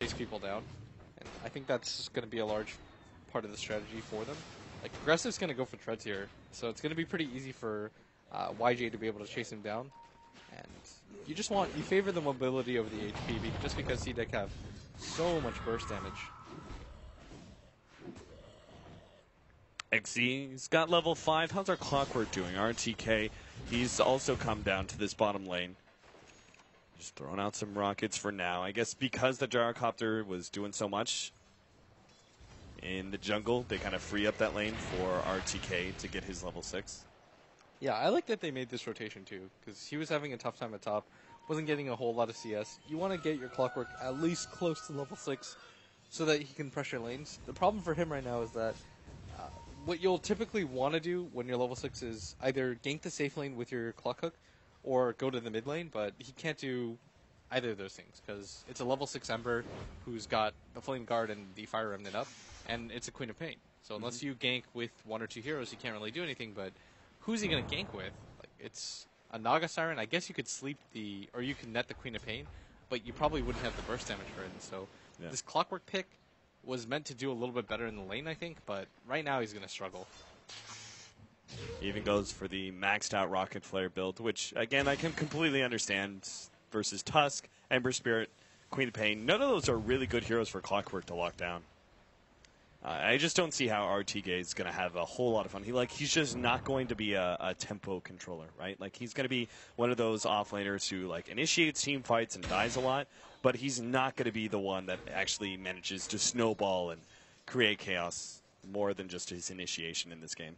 chase people down. And I think that's going to be a large part of the strategy for them. Like, Aggressive's going to go for treads here, so it's going to be pretty easy for YJ to be able to chase him down. And you favor the mobility over the HP just because C-Deck have so much burst damage. XZ's got level 5. How's our Clockwork doing? RTK, he's also come down to this bottom lane. Just throwing out some rockets for now. I guess because the Gyrocopter was doing so much in the jungle, they kind of free up that lane for RTK to get his level 6. Yeah, I like that they made this rotation too, because he was having a tough time at top, wasn't getting a whole lot of CS. You want to get your Clockwork at least close to level 6 so that he can pressure lanes. The problem for him right now is that what you'll typically want to do when you're level 6 is either gank the safe lane with your Clock Hook or go to the mid lane, but he can't do either of those things because it's a level 6 Ember who's got the Flame Guard and the Fire Remnant up, and it's a Queen of Pain. So unless you gank with 1 or 2 heroes, he can't really do anything, but who's he going to gank with? Like, it's a Naga Siren. I guess you could or you can net the Queen of Pain, but you probably wouldn't have the burst damage for it. And so this Clockwork pick was meant to do a little bit better in the lane, I think, but right now he's going to struggle. He even goes for the maxed out Rocket Flare build, which, again, I can completely understand versus Tusk, Ember Spirit, Queen of Pain. None of those are really good heroes for Clockwork to lock down. I just don't see how RTK is going to have a whole lot of fun. He's just not going to be a tempo controller, right? Like, he's going to be one of those offlaners who, like, initiates team fights and dies a lot, but he's not going to be the one that actually manages to snowball and create chaos more than just his initiation in this game.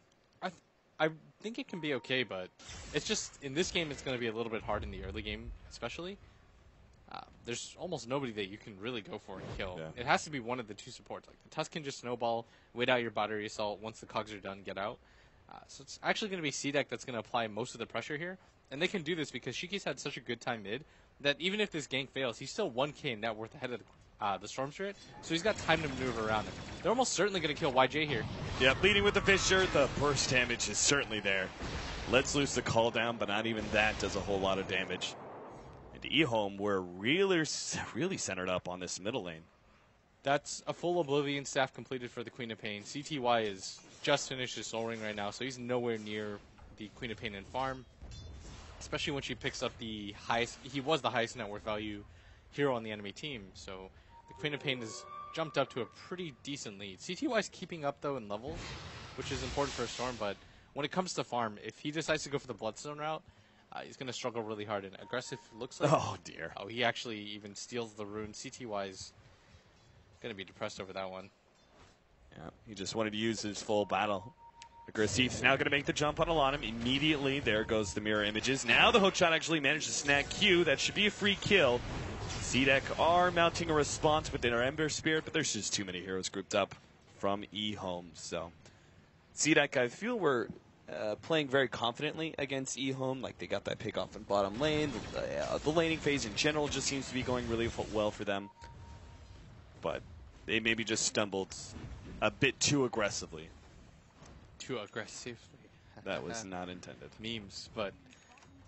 I think it can be okay, but it's just, in this game, it's going to be a little bit hard in the early game, especially. There's almost nobody that you can really go for and kill. Yeah. It has to be one of the 2 supports. Like, the Tusk can just snowball, wait out your battery assault. Once the cogs are done, get out. So it's actually going to be C-Deck that's going to apply most of the pressure here. And they can do this because Shiki's had such a good time mid that even if this gank fails, he's still 1k in net worth ahead of the Storm Spirit. So he's got time to maneuver around it. They're almost certainly going to kill YJ here. Yeah, leading with the Fissure. The burst damage is certainly there. Lets loose the call down, but not even that does a whole lot of damage. And eHome, we're really centered up on this middle lane. That's a full Oblivion staff completed for the Queen of Pain. CTY is just finished his Soul Ring right now, so he's nowhere near the Queen of Pain and farm. Especially when she picks up the highest, he was the highest net worth value hero on the enemy team. So the Queen of Pain has jumped up to a pretty decent lead. CTY is keeping up though in levels, which is important for a Storm, but when it comes to farm, if he decides to go for the Bloodstone route, he's going to struggle really hard. And Aggressive looks like... Oh, dear. Oh, he actually even steals the rune. CTY is going to be depressed over that one. Yeah, he just wanted to use his full battle. Aggressive's now going to make the jump on Alanim. Immediately, there goes the mirror images. Now the hookshot actually managed to snag Q. That should be a free kill. C-Deck are mounting a response with their Ember Spirit, but there's just too many heroes grouped up from eHome. So C-Deck, I feel we're playing very confidently against eHome. Like, they got that pick off in bottom lane. The laning phase in general just seems to be going really well for them. But they maybe just stumbled a bit too aggressively. Too aggressively. That was not intended. Memes, but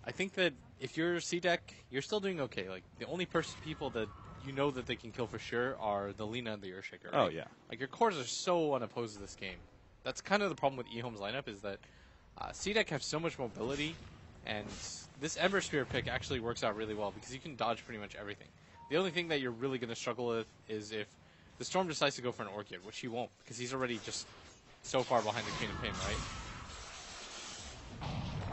I think that if you're C-Deck, you're still doing okay. Like, the only people that you know that they can kill for sure are the Lina and the Earthshaker. Right? Oh, yeah. Like, your cores are so unopposed to this game. That's kind of the problem with eHome's lineup, is that C-Deck have so much mobility, and this Ember Spear pick actually works out really well because you can dodge pretty much everything. The only thing that you're really going to struggle with is if the Storm decides to go for an Orchid, which he won't, because he's already just so far behind the Queen of Pain, right?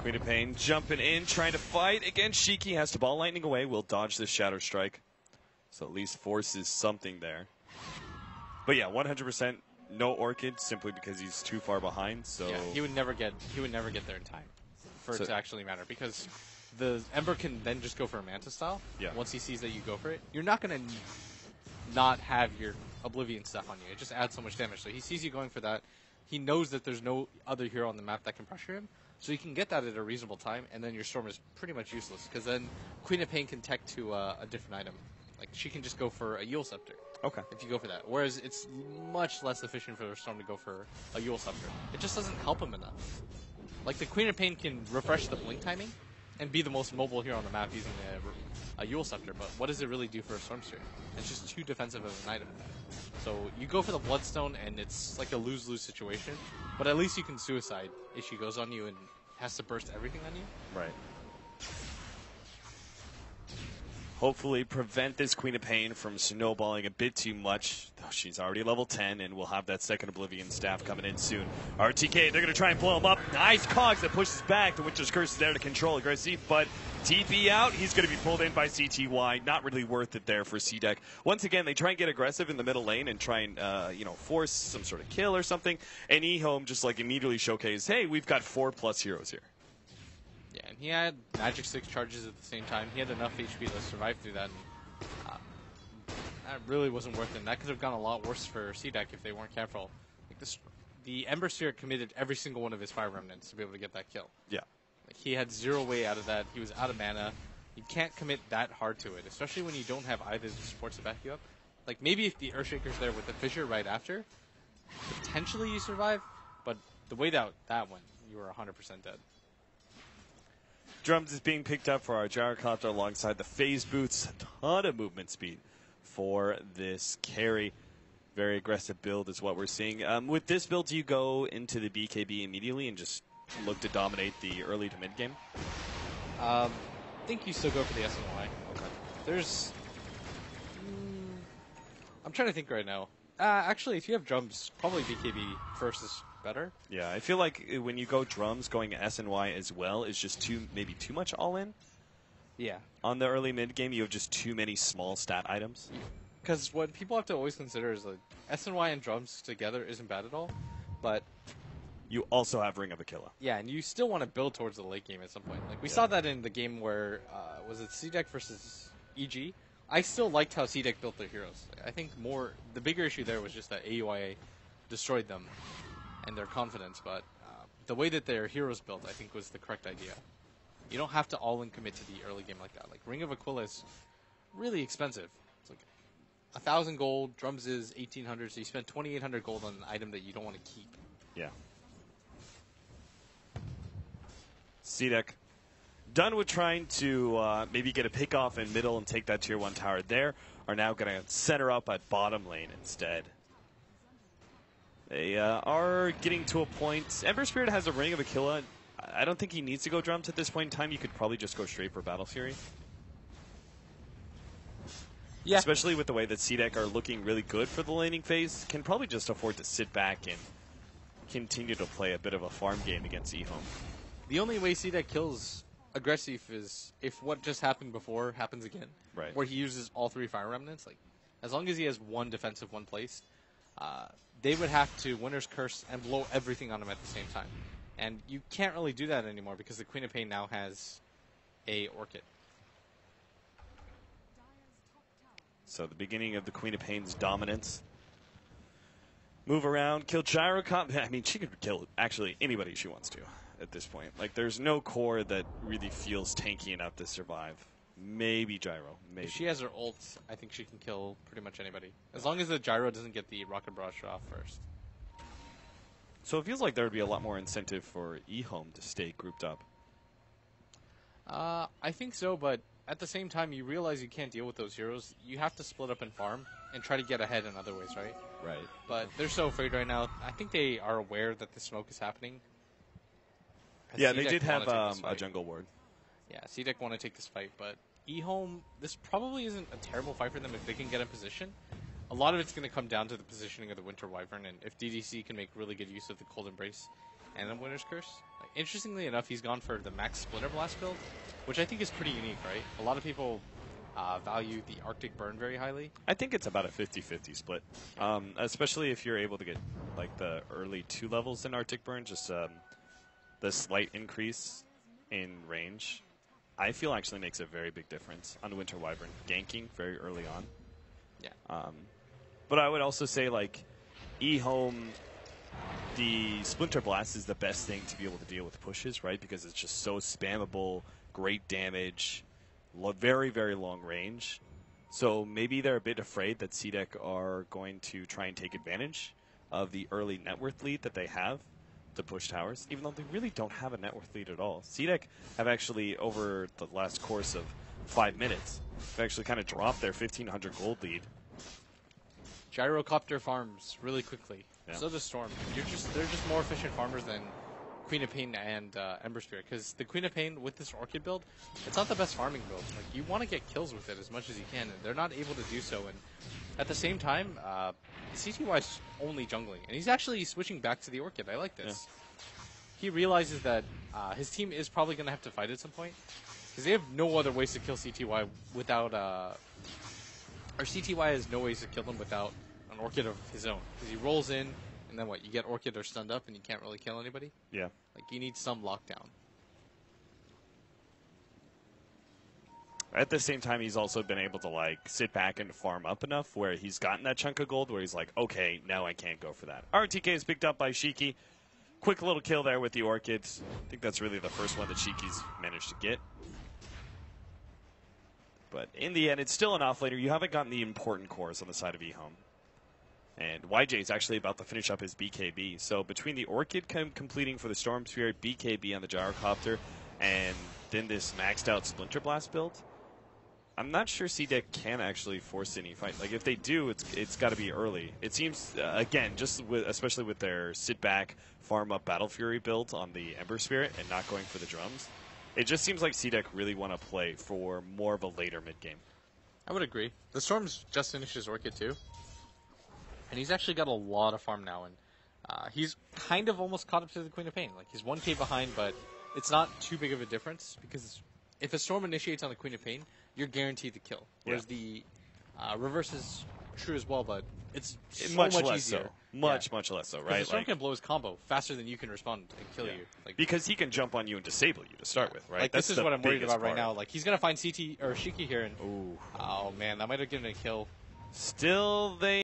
Queen of Pain jumping in, trying to fight against Shiki. Has to ball lightning away. Will dodge this Shadow Strike. So at least forces something there. But yeah, 100% no Orchid simply because he's too far behind. So yeah, he would never get there in time for it to actually matter, because the Ember can then just go for a Manta style. Yeah. Once he sees that you go for it, you're not going to not have your Oblivion stuff on you. It just adds so much damage. So he sees you going for that. He knows that there's no other hero on the map that can pressure him. So you can get that at a reasonable time, and then your Storm is pretty much useless, because then Queen of Pain can tech to a different item. Like, she can just go for a Yule Scepter. Okay. If you go for that. Whereas it's much less efficient for the Storm to go for a Yule Scepter. It just doesn't help him enough. Like, the Queen of Pain can refresh the blink timing and be the most mobile hero on the map using a Yule Scepter, but what does it really do for a Storm Sphere? It's just too defensive of an item. So you go for the Bloodstone, and it's like a lose-lose situation, but at least you can Suicide if she goes on you and has to burst everything on you. Right. Hopefully prevent this Queen of Pain from snowballing a bit too much. Though she's already level 10, and we'll have that second Oblivion staff coming in soon. RTK, they're going to try and blow him up. Nice Cogs that pushes back. The Winter's Curse is there to control Aggressive, but TP out. He's going to be pulled in by CTY. Not really worth it there for C-Deck. Once again, they try and get aggressive in the middle lane and try and, force some sort of kill or something. And eHome just like immediately showcase, hey, we've got 4+ heroes here. Yeah, and he had Magic 6 charges at the same time. He had enough HP to survive through that. And, that really wasn't worth it. And that could have gone a lot worse for C-Deck if they weren't careful. Like the Ember Sphere committed every single one of his Fire Remnants to be able to get that kill. Yeah. Like, he had zero way out of that. He was out of mana. You can't commit that hard to it, especially when you don't have either of the supports to back you up. Like, maybe if the Earthshaker's there with the Fissure right after, potentially you survive. But the way that went, you were 100% dead. Drums is being picked up for our Gyrocopter alongside the phase boots. A ton of movement speed for this carry. Very aggressive build is what we're seeing. With this build, do you go into the BKB immediately and just look to dominate the early to mid game? I think you still go for the SNY. Okay. There's... I'm trying to think right now. Actually, if you have drums, probably BKB first is better. Yeah, I feel like when you go drums, going SNY as well is just maybe too much all-in. Yeah. On the early mid game, you have just too many small stat items. Because what people have to always consider is like SNY and drums together isn't bad at all, but you also have Ring of Aquila. Yeah, and you still want to build towards the late game at some point. Like we saw that in the game where was it C-Deck versus EG? I still liked how C-Deck built their heroes. I think the bigger issue there was just that AUIA destroyed them and their confidence, but the way that their heroes built, I think, was the correct idea. You don't have to all-in commit to the early game like that. Like, Ring of Aquila is really expensive. It's like 1,000 gold, drums is 1,800, so you spend 2,800 gold on an item that you don't want to keep. Yeah. C-Deck done with trying to maybe get a pick off in middle and take that tier 1 tower there, are now going to center up at bottom lane instead. They are getting to a point. Ember Spirit has a Ring of Aquila. I don't think he needs to go drums at this point in time. You could probably just go straight for Battle Fury. Yeah. Especially with the way that C-Deck are looking really good for the laning phase. Can probably just afford to sit back and continue to play a bit of a farm game against eHome. The only way C-Deck kills Aggressive is if what just happened before happens again. Right. Where he uses all 3 Fire Remnants. Like, as long as he has one defensive, one placed, they would have to Winter's Curse and blow everything on him at the same time. And you can't really do that anymore because the Queen of Pain now has a Orchid. So the beginning of the Queen of Pain's dominance. Move around, kill Gyrocop. I mean, she could kill actually anybody she wants to at this point. Like, there's no core that really feels tanky enough to survive. Maybe Gyro. Maybe. If she has her ult, I think she can kill pretty much anybody. As long as the Gyro doesn't get the Rocket Barrage off first. So it feels like there would be a lot more incentive for eHome to stay grouped up. I think so, but at the same time, you realize you can't deal with those heroes. You have to split up and farm and try to get ahead in other ways, right? Right. But they're so afraid right now. I think they are aware that the smoke is happening. Yeah, they did have a jungle ward. Yeah, C-Deck want to take this fight, but eHome, this probably isn't a terrible fight for them if they can get in position. A lot of it's going to come down to the positioning of the Winter Wyvern, and if DDC can make really good use of the Cold Embrace and the Winter's Curse. Like, interestingly enough, he's gone for the Max Splitter Blast build, which I think is pretty unique, right? A lot of people value the Arctic Burn very highly. I think it's about a 50-50 split, especially if you're able to get like the early 2 levels in Arctic Burn, just the slight increase in range. I feel actually makes a very big difference on the Winter Wyvern, ganking very early on. Yeah. But I would also say, like, eHome, the Splinter Blast is the best thing to be able to deal with pushes, right? Because it's just so spammable, great damage, very, very long range. So maybe they're a bit afraid that C-Deck are going to try and take advantage of the early net worth lead that they have to push towers, even though they really don't have a net worth lead at all. C-Deck have actually, over the last course of 5 minutes. They actually kind of dropped their 1,500 gold lead. Gyrocopter farms really quickly. Yeah. So does Storm. They're just more efficient farmers than Queen of Pain and Ember Spirit. Because the Queen of Pain with this Orchid build, it's not the best farming build. Like, you want to get kills with it as much as you can, and they're not able to do so. And at the same time, CTY's only jungling, and he's actually switching back to the Orchid. I like this. Yeah. He realizes that his team is probably going to have to fight at some point, because they have no other ways to kill CTY without, or CTY has no ways to kill them without an Orchid of his own. Because he rolls in, and then what? You get Orchid or stunned up, and you can't really kill anybody? Yeah. Like, you need some lockdown. At the same time, he's also been able to, like, sit back and farm up enough where he's gotten that chunk of gold where he's like, okay, now I can't go for that. RTK is picked up by Shiki. Quick little kill there with the Orchids. I think that's really the first one that Shiki's managed to get. But in the end, it's still an offlaner. You haven't gotten the important cores on the side of eHome. And YJ is actually about to finish up his BKB. So between the Orchid completing for the Storm Spirit, BKB on the Gyrocopter, and then this maxed out Splinter Blast build, I'm not sure C-Deck can actually force any fight. Like, if they do, it's got to be early. It seems, again, especially with their sit-back, farm-up Battle Fury build on the Ember Spirit and not going for the drums, it just seems like C-Deck really want to play for more of a later mid-game. I would agree. The Storm's just finished his Orchid, too. And he's actually got a lot of farm now, and he's kind of almost caught up to the Queen of Pain. Like, he's 1k behind, but it's not too big of a difference, because if a Storm initiates on the Queen of Pain, you're guaranteed to kill. Whereas the reverse is true as well, but it's so much less easier. So. Much less so, right? The Storm can blow his combo faster than you can respond and kill you. Like, because he can jump on you and disable you to start with, right? Like, this is what I'm worried about right part. now. Like, he's going to find CT or Shiki here, and oh man, that might have given a kill. Still, they